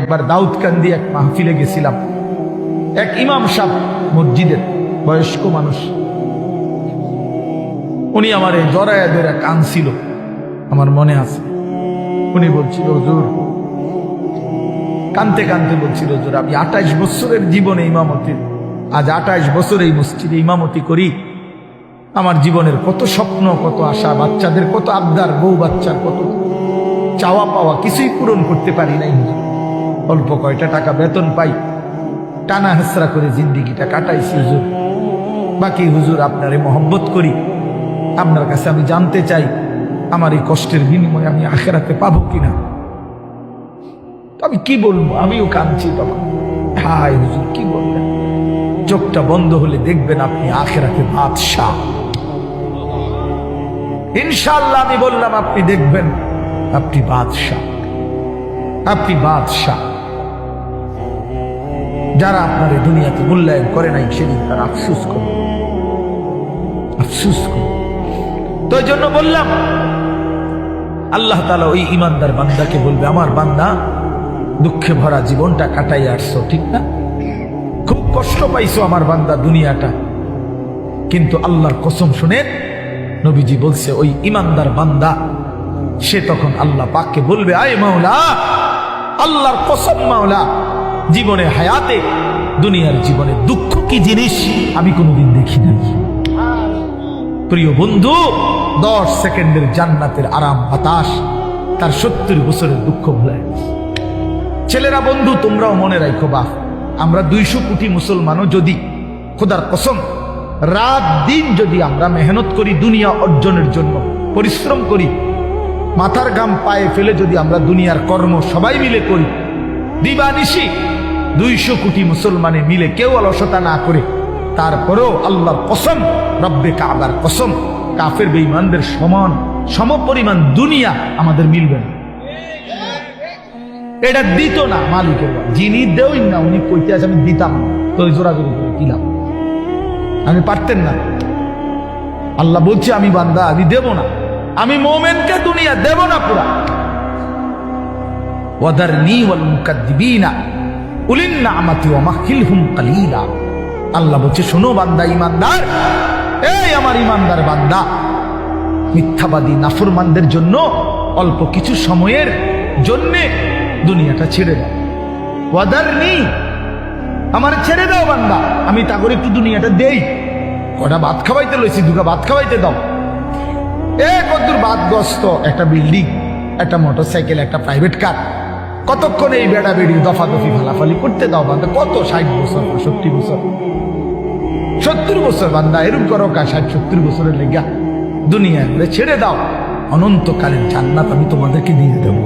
একবার দাউদকান্দি এক মাহফিলে গেছিলাম। এক ইমাম সাহেব মসজিদের বয়স্ক মানুষ, উনি আমার এই জড়ায়া ধরে কাঁদছিল, আমার মনে আছে। উনি বলছিল, হুজুর, কানতে কানতে বলছিল, হুজুর আমি 28 বছরের জীবনে ইমামতি, আজ 28 বছর এই মসজিদে ইমামতি করি। আমার জীবনের কত স্বপ্ন, কত আশা, বাচ্চাদের কত আবদার, বউ বাচ্চার কত চাওয়া পাওয়া, কিছুই পূরণ করতে পারি নাই। অল্প কয়টা টাকা বেতন পাই, টানা হেসরা করে জিন্দিগিটা কাটাইছি হুজুর। বাকি হুজুর আপনারে মহব্বত করি, আপনার কাছে আমি জানতে চাই আমার এই কষ্টের বিনিময়ে আমি আখেরাতে পাবো কিনা। আমি কি বলবো, আমিও কাঁদছি তখন। হায় হুজুর, কি বলবেন? চোখটা বন্ধ হলে দেখবেন আপনি আখেরাতে বাদশাহ। ইনশাআল্লাহ আমি বললাম, আপনি দেখবেন আপনি বাদশাহ, আপনি বাদশাহ। যারা আপনার এই দুনিয়াতে মূল্যায়ন করে নাই, সেদিন তার আফসুস করে, আফসুস করে। তো এই জন্য বললাম, আল্লাহ তাআলা ওই ইমানদার বান্দাকে বলবে, আমার বান্দা দুঃখে ভরা জীবনটা কাটাই আসছো, ঠিক না? খুব কষ্ট পাইছো আমার বান্দা দুনিয়াটা, কিন্তু আল্লাহর কসম শুনেন, নবীজি বলছে ওই ইমানদার বান্দা সে তখন আল্লাহ পাককে বলবে, আয় মাওলা, আল্লাহর কসম মাওলা, জীবনে হায়াতে দুনিয়ার জীবনে দুঃখ কি জিনিস আমি কোনোদিন দেখি নাই। প্রিয় বন্ধু, 10 সেকেন্ডের জান্নাতের আরাম বাতাস তার 70 বছরের দুঃখ ভুলে। ছেলেরা, বন্ধু, তোমরাও মনে রাখো, বাপ, আমরা 200 কোটি মুসলমানও যদি খোদার কসম রাত দিন যদি আমরা মেহনত করি, দুনিয়া অর্জনের জন্য পরিশ্রম করি, মাথার ঘাম পায়ে ফেলে যদি আমরা দুনিয়ার কর্ম সবাই মিলে করি, দিবানিশি 200 কোটি মুসলমানে মিলে কেউ অলসতা না করে, তারপরেও আল্লাহর কসম, রব্বে কাবার কসম, কাফের বেঈমানদের সমান সমপরিমাণ দুনিয়া আমাদের মিলবে না। এটা দিত না মালিকের, যিনি দেওই না উনি কইতে আছে আমি দিতাম না, তো জোরাজোরি করে দিলাম, আমি পারতেন না। আল্লাহ বলছে, আমি বান্দা আমি দেব না, আমি মোমেনকে দুনিয়া দেব না পুরা। ওয়াদারনি ওয়াল মুকাদ্দিবিনা উলিন নি'মাতি ওয়া মাহহিলহুম কালিলা। আল্লাহ বলছে, শোনো বান্দা ইমানদার, এই আমার ইমানদার বান্দা, মিথ্যাবাদী নাফরমানদের জন্য অল্প কিছু সময়ের জন্যে দুনিয়াটা ছেড়ে দাও। ওয়াদারনি, আমার ছেড়ে দাও বান্দা, আমি তা করে একটু দুনিয়াটা দেই। কটা ভাত খাওয়াইতে লইছি, দুটা ভাত খাওয়াইতে দাও। কতদূর বাদগ্রস্ত একটা বিল্ডিং, একটা মোটরসাইকেল, একটা প্রাইভেট কার, কতক্ষণ এই বেড়া বেড়ি দফাদফি ফালাফালি করতে দাও বান্দা। কত 60 বছর, 65 বছর, 70 বছর বান্দা, এরকম করো কা 60-70 বছরের লেগা দুনিয়া ছেড়ে দাও। অনন্তকালের জান্নাত আমি তোমাদেরকে দিয়ে দেবো।